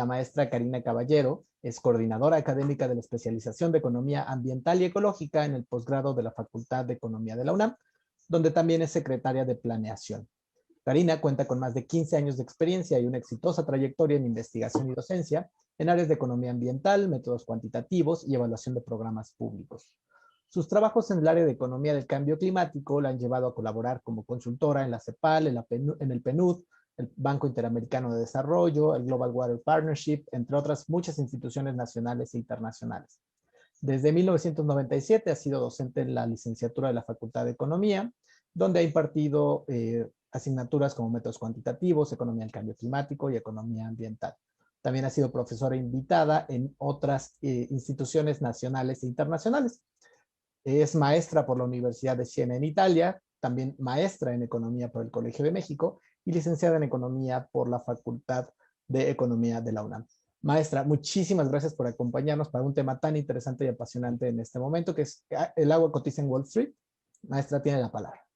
la maestra Karina Caballero es coordinadora académica de la especialización de Economía Ambiental y Ecológica en el posgrado de la Facultad de Economía de la UNAM, donde también es secretaria de Planeación. Karina cuenta con más de 15 años de experiencia y una exitosa trayectoria en investigación y docencia en áreas de economía ambiental, métodos cuantitativos y evaluación de programas públicos. Sus trabajos en el área de economía del cambio climático la han llevado a colaborar como consultora en la CEPAL, en el PNUD, el Banco Interamericano de Desarrollo, el Global Water Partnership, entre otras muchas instituciones nacionales e internacionales. Desde 1997 ha sido docente en la licenciatura de la Facultad de Economía, donde ha impartido asignaturas como métodos cuantitativos, economía del cambio climático y economía ambiental. También ha sido profesora invitada en otras instituciones nacionales e internacionales. Es maestra por la Universidad de Siena en Italia, también maestra en economía por el Colegio de México y licenciada en economía por la Facultad de Economía de la UNAM. Maestra, muchísimas gracias por acompañarnos para un tema tan interesante y apasionante en este momento, que es el agua cotiza en Wall Street. Maestra, tiene la palabra.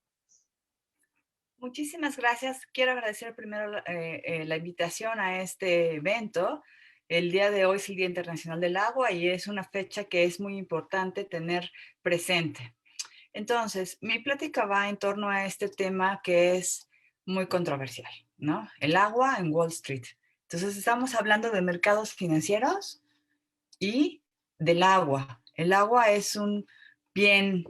Muchísimas gracias. Quiero agradecer primero la invitación a este evento. El día de hoy es el Día Internacional del Agua y es una fecha que es muy importante tener presente. Entonces, mi plática va en torno a este tema que es muy controversial, ¿no? El agua en Wall Street. Entonces, estamos hablando de mercados financieros y del agua. El agua es un bien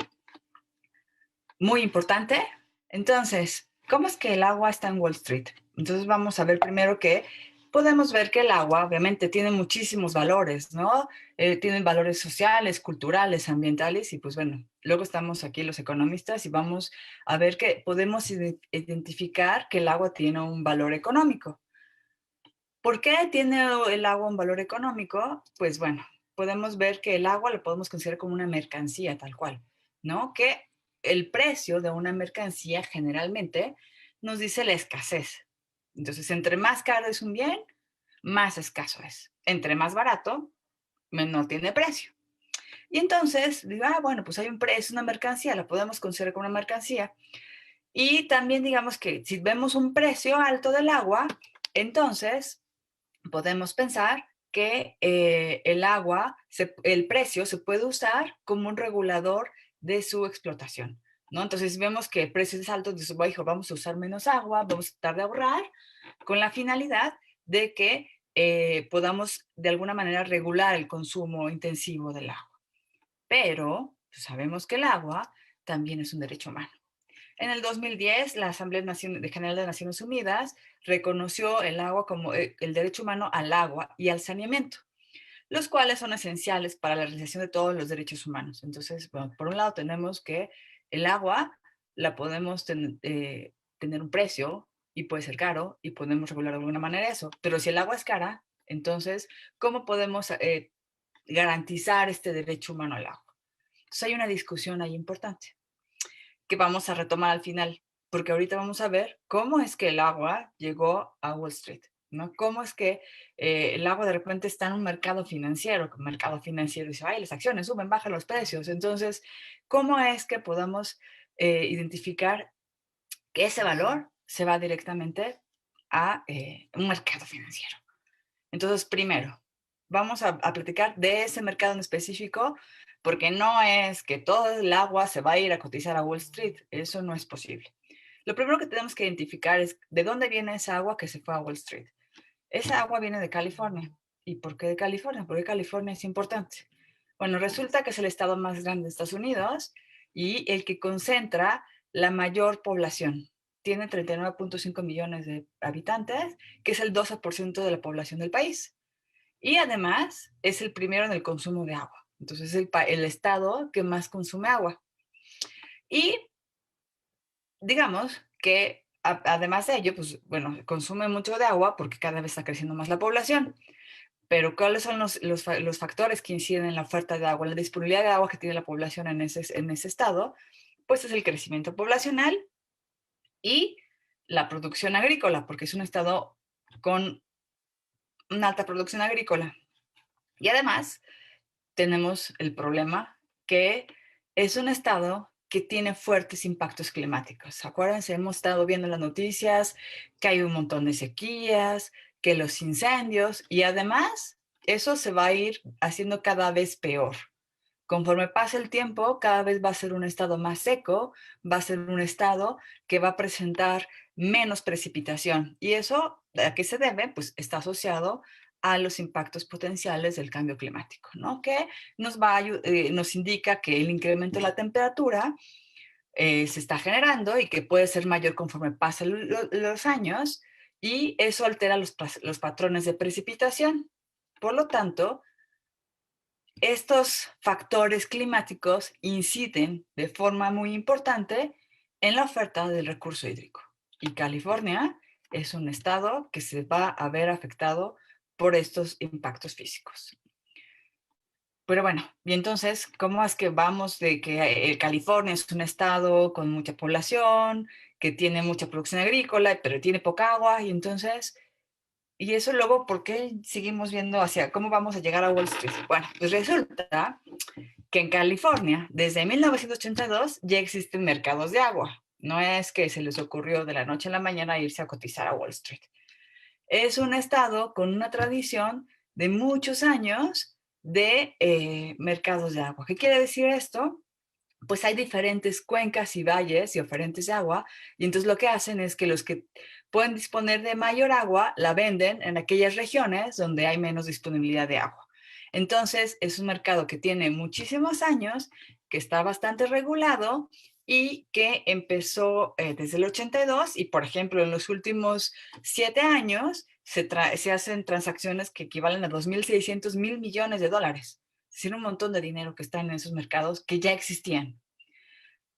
muy importante. Entonces, ¿cómo es que el agua está en Wall Street? Entonces vamos a ver primero que podemos ver que el agua obviamente tiene muchísimos valores, ¿no? Tienen valores sociales, culturales, ambientales y pues bueno, luego estamos aquí los economistas y vamos a ver que podemos identificar que el agua tiene un valor económico. ¿Por qué tiene el agua un valor económico? Pues bueno, podemos ver que el agua lo podemos considerar como una mercancía tal cual, ¿no? Que el precio de una mercancía generalmente nos dice la escasez. Entonces, entre más caro es un bien, más escaso es. Entre más barato, menor tiene precio. Y entonces, digo, bueno, pues hay un precio, una mercancía, la podemos considerar como una mercancía. Y también digamos que si vemos un precio alto del agua, entonces podemos pensar que el agua, el precio se puede usar como un regulador de su explotación, ¿no? Entonces vemos que precios altos, vamos a usar menos agua, vamos a tratar de ahorrar con la finalidad de que podamos de alguna manera regular el consumo intensivo del agua. Pero pues, sabemos que el agua también es un derecho humano. En el 2010, la Asamblea General de Naciones Unidas reconoció el agua como el derecho humano al agua y al saneamiento, los cuales son esenciales para la realización de todos los derechos humanos. Entonces, bueno, por un lado tenemos que el agua la podemos tener un precio y puede ser caro y podemos regular de alguna manera eso, pero si el agua es cara, entonces, ¿cómo podemos garantizar este derecho humano al agua? Entonces hay una discusión ahí importante que vamos a retomar al final, porque ahorita vamos a ver cómo es que el agua llegó a Wall Street, ¿no? Cómo es que el agua de repente está en un mercado financiero, que el mercado financiero dice, ay, las acciones suben, bajan los precios. Entonces, ¿cómo es que podamos identificar que ese valor se va directamente a un mercado financiero? Entonces, primero, vamos a platicar de ese mercado en específico, porque no es que todo el agua se va a ir a cotizar a Wall Street. Eso no es posible. Lo primero que tenemos que identificar es de dónde viene esa agua que se fue a Wall Street. Esa agua viene de California. ¿Y por qué de California? Porque California es importante. Bueno, resulta que es el estado más grande de Estados Unidos y el que concentra la mayor población. Tiene 39.5 millones de habitantes, que es el 12% de la población del país. Y además es el primero en el consumo de agua. Entonces es el estado que más consume agua. Y digamos que además de ello, pues bueno, consume mucho de agua porque cada vez está creciendo más la población. Pero ¿cuáles son los factores que inciden en la oferta de agua, en la disponibilidad de agua que tiene la población en ese estado? Pues es el crecimiento poblacional y la producción agrícola, porque es un estado con una alta producción agrícola. Y además tenemos el problema que es un estado que tiene fuertes impactos climáticos. Acuérdense, hemos estado viendo en las noticias que hay un montón de sequías, que los incendios, y además eso se va a ir haciendo cada vez peor. Conforme pase el tiempo, cada vez va a ser un estado más seco, va a ser un estado que va a presentar menos precipitación. ¿Y eso a qué se debe? Pues está asociado a los impactos potenciales del cambio climático, ¿no? Que nos indica que el incremento de la temperatura se está generando y que puede ser mayor conforme pasen los años, y eso altera los patrones de precipitación. Por lo tanto, estos factores climáticos inciden de forma muy importante en la oferta del recurso hídrico. Y California es un estado que se va a ver afectado por estos impactos físicos. Pero bueno, y entonces, ¿cómo es que vamos de que California es un estado con mucha población, que tiene mucha producción agrícola, pero tiene poca agua? Y entonces, ¿y eso luego por qué seguimos viendo hacia cómo vamos a llegar a Wall Street? Bueno, pues resulta que en California, desde 1982, ya existen mercados de agua. No es que se les ocurrió de la noche a la mañana irse a cotizar a Wall Street. Es un estado con una tradición de muchos años de mercados de agua. ¿Qué quiere decir esto? Pues hay diferentes cuencas y valles y oferentes de agua, y entonces lo que hacen es que los que pueden disponer de mayor agua la venden en aquellas regiones donde hay menos disponibilidad de agua. Entonces es un mercado que tiene muchísimos años, que está bastante regulado y que empezó desde el 82, y por ejemplo en los últimos 7 años se hacen transacciones que equivalen a 2.600 mil millones de dólares. Es decir, un montón de dinero que está en esos mercados que ya existían.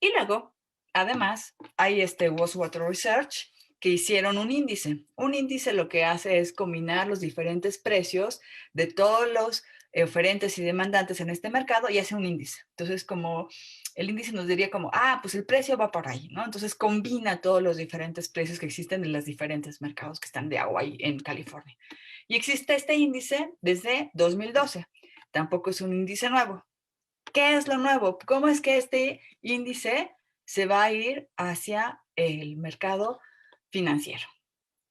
Y luego, además, hay Water Research, que hicieron un índice. Un índice lo que hace es combinar los diferentes precios de todos los oferentes y demandantes en este mercado y hace un índice. Entonces, como el índice nos diría como, pues el precio va por ahí, ¿no? Entonces combina todos los diferentes precios que existen en los diferentes mercados que están de agua ahí en California. Y existe este índice desde 2012. Tampoco es un índice nuevo. ¿Qué es lo nuevo? ¿Cómo es que este índice se va a ir hacia el mercado financiero?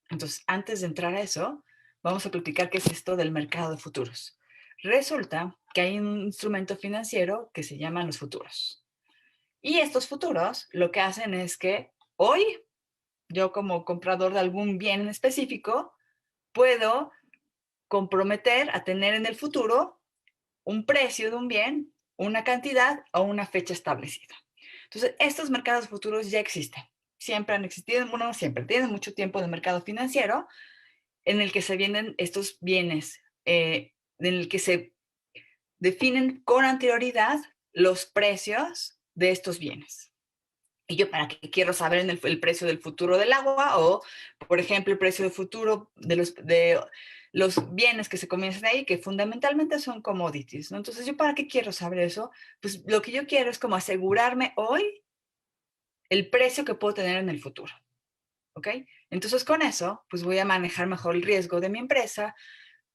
Entonces, antes de entrar a eso, vamos a platicar qué es esto del mercado de futuros. Resulta que hay un instrumento financiero que se llaman los futuros. Y estos futuros lo que hacen es que hoy, yo como comprador de algún bien en específico, puedo comprometer a tener en el futuro un precio de un bien, una cantidad o una fecha establecida. Entonces, estos mercados futuros ya existen. Siempre han existido, bueno, siempre tienen mucho tiempo de mercado financiero en el que se venden estos bienes, en el que se definen con anterioridad los precios de estos bienes. ¿Y yo para qué quiero saber en el precio del futuro del agua? O, por ejemplo, el precio del futuro de los bienes que se comienzan ahí, que fundamentalmente son commodities, ¿no? Entonces, ¿yo para qué quiero saber eso? Pues lo que yo quiero es como asegurarme hoy el precio que puedo tener en el futuro, ¿ok? Entonces, con eso, pues voy a manejar mejor el riesgo de mi empresa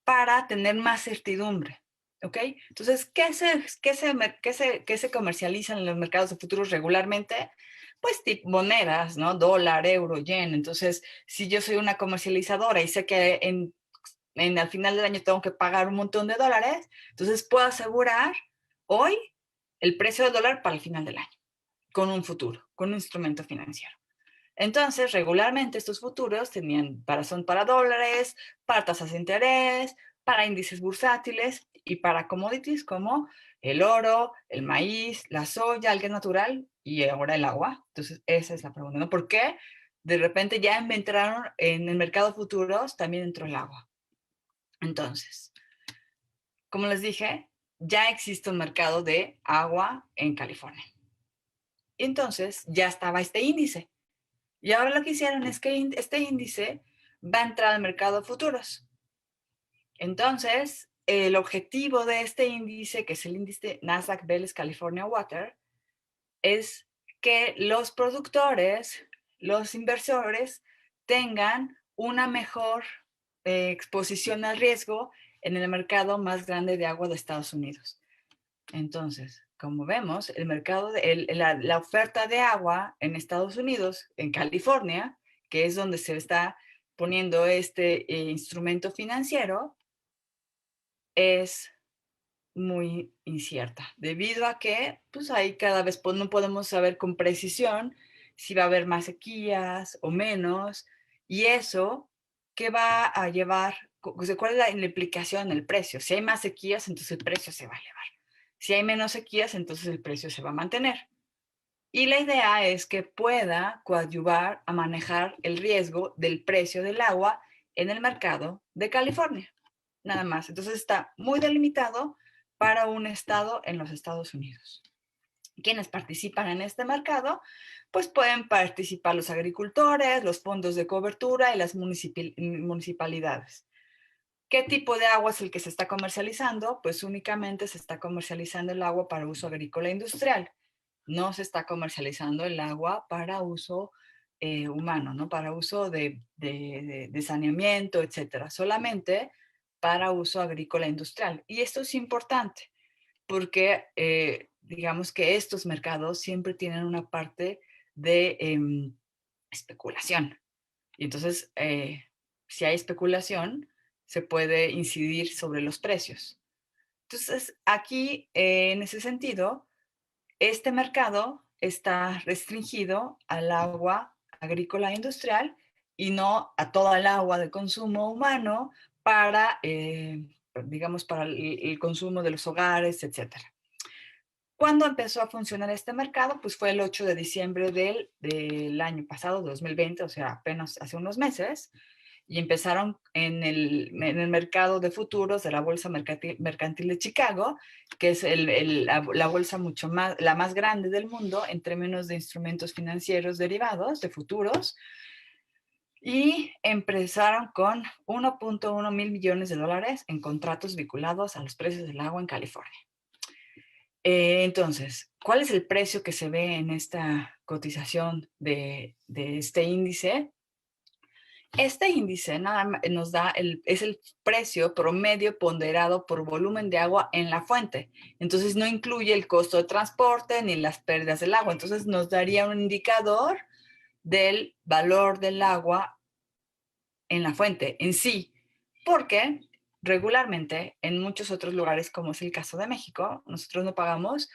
para tener más certidumbre, ¿ok? Entonces, ¿qué se comercializan en los mercados de futuros regularmente? Pues tipo monedas, ¿no? Dólar, euro, yen. Entonces, si yo soy una comercializadora y sé que al final del año tengo que pagar un montón de dólares, entonces puedo asegurar hoy el precio del dólar para el final del año, con un futuro, con un instrumento financiero. Entonces, regularmente estos futuros son para dólares, para tasas de interés, para índices bursátiles y para commodities como el oro, el maíz, la soya, el gas natural y ahora el agua. Entonces, esa es la pregunta, ¿no? ¿Por qué de repente ya entraron en el mercado de futuros, también entró el agua? Entonces, como les dije, ya existe un mercado de agua en California. Entonces, ya estaba este índice. Y ahora lo que hicieron es que este índice va a entrar al mercado de futuros. Entonces, el objetivo de este índice, que es el índice Nasdaq Veles California Water, es que los productores, los inversores, tengan una mejor exposición al riesgo en el mercado más grande de agua de Estados Unidos. Entonces, como vemos, el mercado la oferta de agua en Estados Unidos, en California, que es donde se está poniendo este instrumento financiero es muy incierta, debido a que pues ahí cada vez no podemos saber con precisión si va a haber más sequías o menos, y eso, ¿qué va a llevar? ¿Cuál es la implicación en el precio? Si hay más sequías, entonces el precio se va a elevar. Si hay menos sequías, entonces el precio se va a mantener. Y la idea es que pueda coadyuvar a manejar el riesgo del precio del agua en el mercado de California. Nada más. Entonces está muy delimitado para un estado en los Estados Unidos. Quienes participan en este mercado, pues pueden participar los agricultores, los fondos de cobertura y las municipalidades. ¿Qué tipo de agua es el que se está comercializando? Pues únicamente se está comercializando el agua para uso agrícola e industrial. No se está comercializando el agua para uso humano, ¿no? Para uso de saneamiento, etcétera. Solamente para uso agrícola e industrial. Y esto es importante porque digamos que estos mercados siempre tienen una parte de especulación. Y entonces, si hay especulación, se puede incidir sobre los precios. Entonces, aquí, en ese sentido, este mercado está restringido al agua agrícola e industrial y no a toda el agua de consumo humano para, digamos, para el consumo de los hogares, etcétera. ¿Cuándo empezó a funcionar este mercado? Pues fue el 8 de diciembre del año pasado, 2020, o sea, apenas hace unos meses, y empezaron en el mercado de futuros de la Bolsa Mercantil de Chicago, que es la bolsa mucho más, la más grande del mundo en términos de instrumentos financieros derivados, de futuros, y empezaron con 1.1 mil millones de dólares en contratos vinculados a los precios del agua en California. Entonces, ¿cuál es el precio que se ve en esta cotización de este índice? Este índice nada más nos da es el precio promedio ponderado por volumen de agua en la fuente. Entonces no incluye el costo de transporte ni las pérdidas del agua. Entonces nos daría un indicador del valor del agua en la fuente en sí. Porque regularmente en muchos otros lugares, como es el caso de México, nosotros no pagamos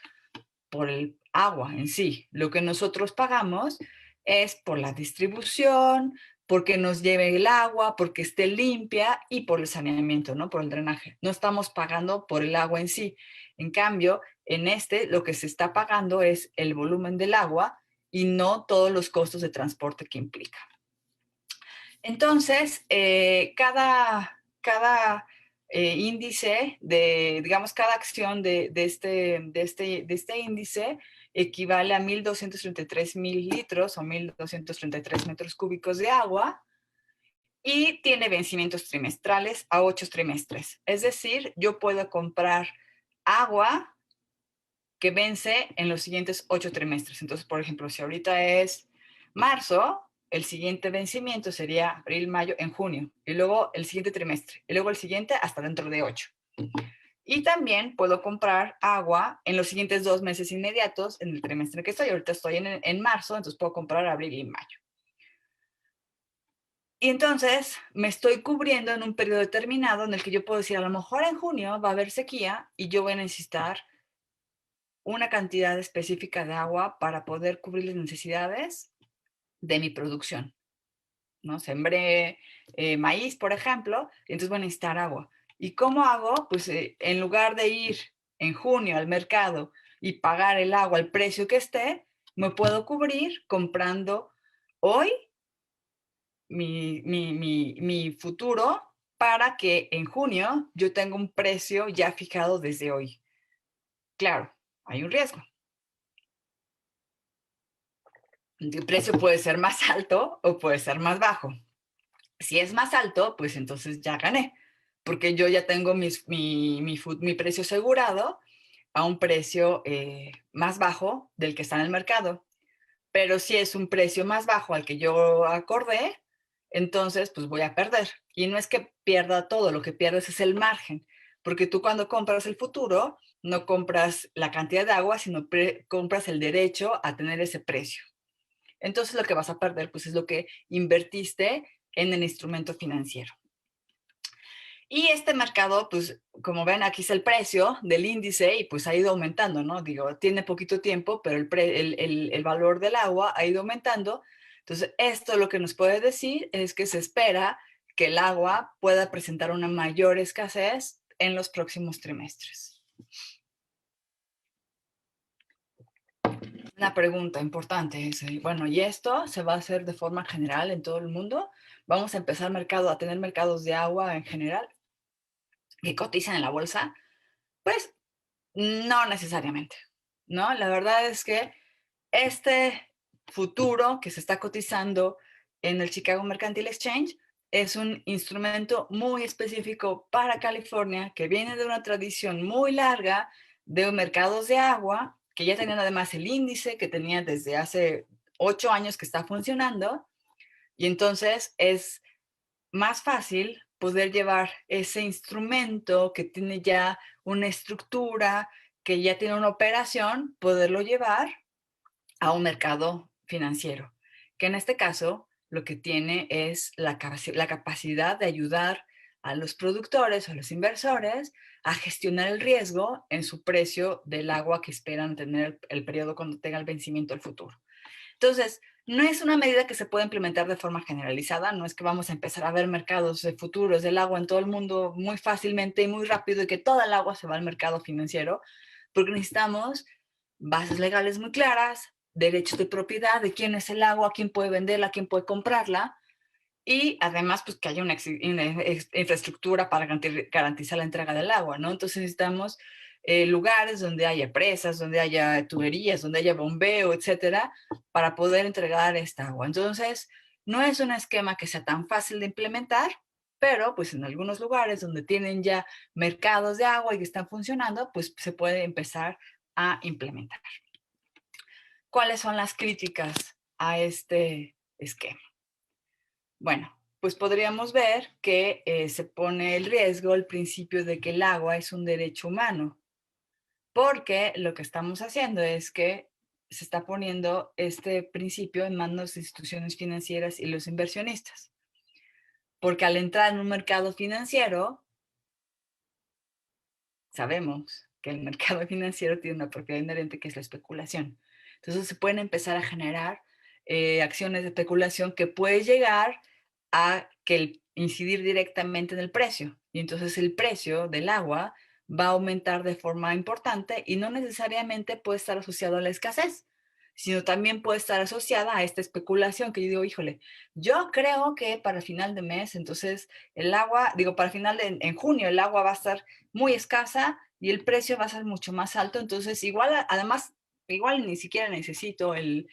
por el agua en sí. Lo que nosotros pagamos es por la distribución, porque nos lleve el agua, porque esté limpia y por el saneamiento, ¿no? Por el drenaje. No estamos pagando por el agua en sí. En cambio, en este lo que se está pagando es el volumen del agua y no todos los costos de transporte que implica. Entonces, cada índice digamos, cada acción de este índice equivale a 1.233.000 litros o 1.233 metros cúbicos de agua y tiene vencimientos trimestrales a 8 trimestres. Es decir, yo puedo comprar agua que vence en los siguientes 8 trimestres. Entonces, por ejemplo, si ahorita es marzo, el siguiente vencimiento sería abril, mayo, en junio, y luego el siguiente trimestre, y luego el siguiente hasta dentro de 8. Y también puedo comprar agua en los siguientes 2 meses inmediatos en el trimestre en que estoy. Ahorita estoy en marzo, entonces puedo comprar abril y mayo. Y entonces me estoy cubriendo en un periodo determinado en el que yo puedo decir, a lo mejor en junio va a haber sequía y yo voy a necesitar una cantidad específica de agua para poder cubrir las necesidades de mi producción, ¿no? Sembré maíz, por ejemplo, y entonces voy a necesitar agua. ¿Y cómo hago? Pues en lugar de ir en junio al mercado y pagar el agua al precio que esté, me puedo cubrir comprando hoy mi futuro para que en junio yo tenga un precio ya fijado desde hoy. Claro, hay un riesgo. El precio puede ser más alto o puede ser más bajo. Si es más alto, pues entonces ya gané, porque yo ya tengo mi precio asegurado a un precio más bajo del que está en el mercado. Pero si es un precio más bajo al que yo acordé, entonces pues voy a perder. Y no es que pierda todo, lo que pierdes es el margen, porque tú cuando compras el futuro, no compras la cantidad de agua, sino compras el derecho a tener ese precio. Entonces lo que vas a perder pues es lo que invertiste en el instrumento financiero. Y este mercado, pues, como ven, aquí es el precio del índice y pues ha ido aumentando, ¿no? Digo, tiene poquito tiempo, pero el valor del agua ha ido aumentando. Entonces, esto lo que nos puede decir es que se espera que el agua pueda presentar una mayor escasez en los próximos trimestres. Una pregunta importante es, bueno, ¿y esto se va a hacer de forma general en todo el mundo? ¿Vamos a empezar a tener mercados de agua en general que cotizan en la bolsa? Pues no necesariamente, ¿no? La verdad es que este futuro que se está cotizando en el Chicago Mercantile Exchange es un instrumento muy específico para California que viene de una tradición muy larga de mercados de agua que ya tenían además el índice que tenía desde hace 8 años que está funcionando y entonces es más fácil poder llevar ese instrumento que tiene ya una estructura, que ya tiene una operación, poderlo llevar a un mercado financiero, que en este caso lo que tiene es la capacidad de ayudar a los productores o a los inversores a gestionar el riesgo en su precio del agua que esperan tener el periodo cuando tenga el vencimiento del futuro. Entonces, no es una medida que se pueda implementar de forma generalizada, no es que vamos a empezar a ver mercados de futuros del agua en todo el mundo muy fácilmente y muy rápido y que toda el agua se va al mercado financiero, porque necesitamos bases legales muy claras, derechos de propiedad de quién es el agua, quién puede venderla, quién puede comprarla, y además pues que haya una infraestructura para garantizar la entrega del agua, ¿no? Entonces necesitamos lugares donde haya presas, donde haya tuberías, donde haya bombeo, etcétera, para poder entregar esta agua. Entonces, no es un esquema que sea tan fácil de implementar, pero pues en algunos lugares donde tienen ya mercados de agua y que están funcionando, pues se puede empezar a implementar. ¿Cuáles son las críticas a este esquema? Bueno, pues podríamos ver que se pone el riesgo, el principio de que el agua es un derecho humano, porque lo que estamos haciendo es que se está poniendo este principio en manos de instituciones financieras y los inversionistas. Porque al entrar en un mercado financiero, sabemos que el mercado financiero tiene una propiedad inherente que es la especulación. Entonces se pueden empezar a generar acciones de especulación que puede llegar a incidir directamente en el precio. Y entonces el precio del agua va a aumentar de forma importante y no necesariamente puede estar asociado a la escasez, sino también puede estar asociada a esta especulación que yo digo, híjole, yo creo que para final de mes, entonces el agua, digo, para final en junio el agua va a estar muy escasa y el precio va a ser mucho más alto, entonces igual, además, igual ni siquiera necesito el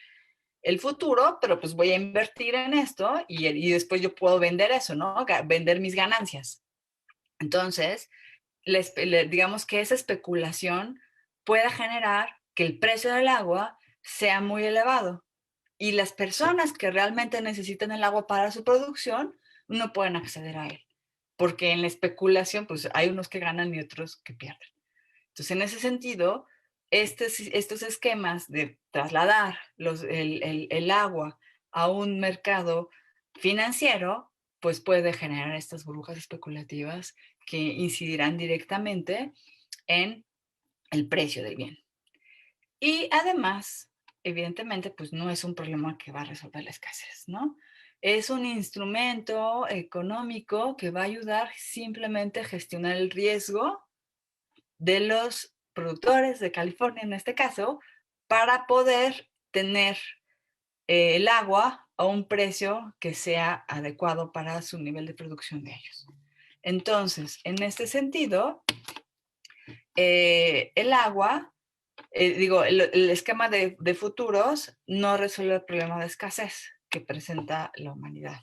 futuro, pero pues voy a invertir en esto y después yo puedo vender eso, ¿no? Vender mis ganancias. Entonces, digamos que esa especulación pueda generar que el precio del agua sea muy elevado y las personas que realmente necesitan el agua para su producción no pueden acceder a él, porque en la especulación pues hay unos que ganan y otros que pierden. Entonces, en ese sentido, estos esquemas de trasladar el agua a un mercado financiero, pues puede generar estas burbujas especulativas que incidirán directamente en el precio del bien. Y además, evidentemente, pues no es un problema que va a resolver la escasez, ¿no? Es un instrumento económico que va a ayudar simplemente a gestionar el riesgo de los productores de California, en este caso, para poder tener el agua a un precio que sea adecuado para su nivel de producción de ellos. Entonces, en este sentido, el agua, el esquema de futuros no resuelve el problema de escasez que presenta la humanidad.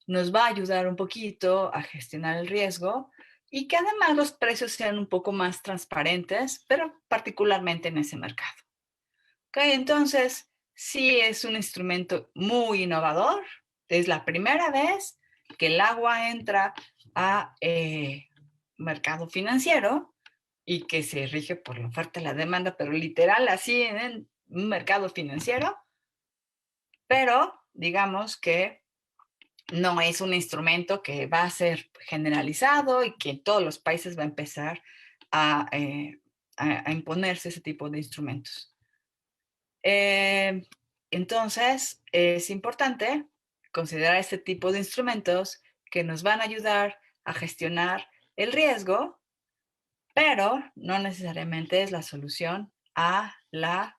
Nos va a ayudar un poquito a gestionar el riesgo y que además los precios sean un poco más transparentes, pero particularmente en ese mercado. Okay, entonces, sí es un instrumento muy innovador. Es la primera vez que el agua entra a mercado financiero y que se rige por la oferta y la demanda, pero literal así en un mercado financiero. Pero digamos que no es un instrumento que va a ser generalizado y que en todos los países va a empezar a, a imponerse ese tipo de instrumentos. Entonces, es importante considerar este tipo de instrumentos que nos van a ayudar a gestionar el riesgo, pero no necesariamente es la solución a la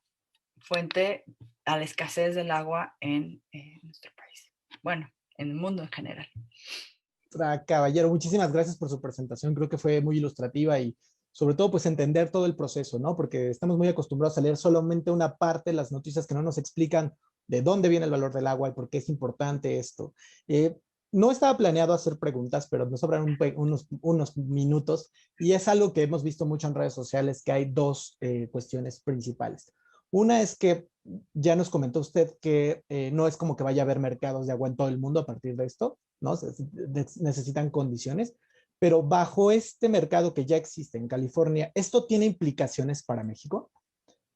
fuente, a la escasez del agua en nuestro país. Bueno, en el mundo en general. Caballero, muchísimas gracias por su presentación. Creo que fue muy ilustrativa y sobre todo pues entender todo el proceso, ¿no? Porque estamos muy acostumbrados a leer solamente una parte de las noticias que no nos explican de dónde viene el valor del agua y por qué es importante esto. No estaba planeado hacer preguntas, pero nos sobran unos minutos y es algo que hemos visto mucho en redes sociales, que hay dos cuestiones principales. Una es que ya nos comentó usted que no es como que vaya a haber mercados de agua en todo el mundo a partir de esto, ¿no? Necesitan condiciones, pero bajo este mercado que ya existe en California, ¿esto tiene implicaciones para México?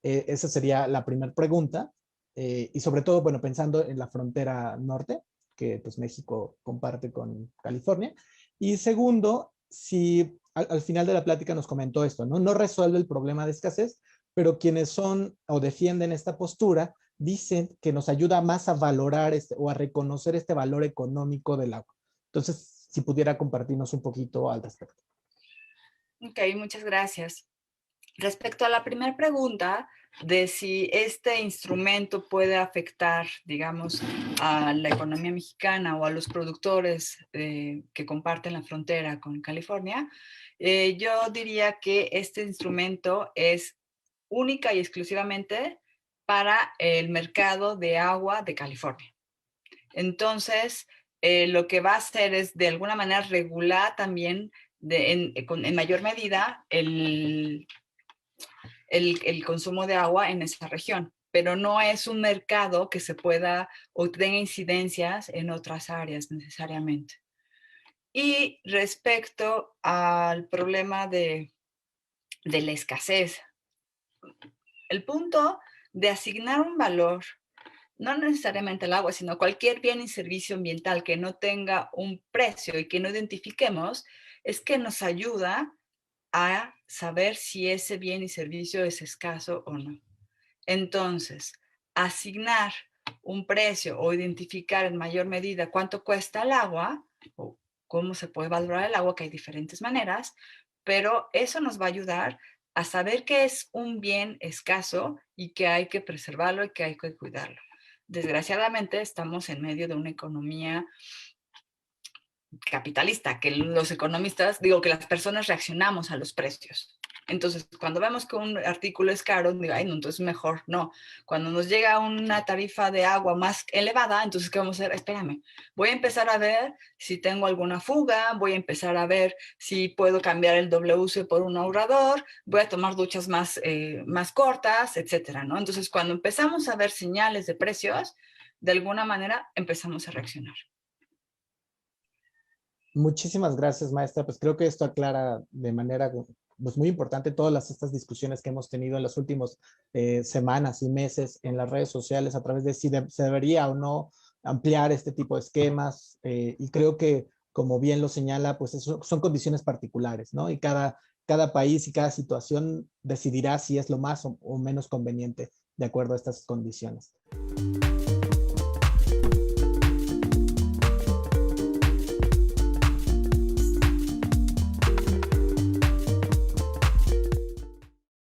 Esa sería la primera pregunta. Y sobre todo, bueno, pensando en la frontera norte, que pues México comparte con California. Y segundo, si al final de la plática nos comentó esto, ¿no? No resuelve el problema de escasez, pero quienes son o defienden esta postura dicen que nos ayuda más a valorar o a reconocer este valor económico del agua. Entonces, si pudiera compartirnos un poquito al respecto. Ok, muchas gracias. Respecto a la primera pregunta de si este instrumento puede afectar, digamos, a la economía mexicana o a los productores que comparten la frontera con California, yo diría que este instrumento es única y exclusivamente para el mercado de agua de California. Entonces, lo que va a hacer es de alguna manera regular también en mayor medida el consumo de agua en esa región, pero no es un mercado que se pueda o tenga incidencias en otras áreas necesariamente. Y respecto al problema de la escasez, el punto de asignar un valor, no necesariamente el agua, sino cualquier bien y servicio ambiental que no tenga un precio y que no identifiquemos, es que nos ayuda a saber si ese bien y servicio es escaso o no. Entonces, asignar un precio o identificar en mayor medida cuánto cuesta el agua o cómo se puede valorar el agua, que hay diferentes maneras, pero eso nos va a ayudar a saber que es un bien escaso y que hay que preservarlo y que hay que cuidarlo. Desgraciadamente, estamos en medio de una economía capitalista, que los economistas, digo que las personas reaccionamos a los precios. Entonces, cuando vemos que un artículo es caro, digo, ay, no, entonces mejor no. Cuando nos llega una tarifa de agua más elevada, entonces, ¿qué vamos a hacer? Espérame, voy a empezar a ver si tengo alguna fuga, voy a empezar a ver si puedo cambiar el WC por un ahorrador, voy a tomar duchas más cortas, etcétera, ¿no? Entonces, cuando empezamos a ver señales de precios, de alguna manera empezamos a reaccionar. Muchísimas gracias, maestra. Pues creo que esto aclara de manera pues, muy importante todas estas discusiones que hemos tenido en las últimas semanas y meses en las redes sociales a través de si se debería o no ampliar este tipo de esquemas. Y creo que, como bien lo señala, pues eso son condiciones particulares, ¿no? Y cada país y cada situación decidirá si es lo más o menos conveniente de acuerdo a estas condiciones.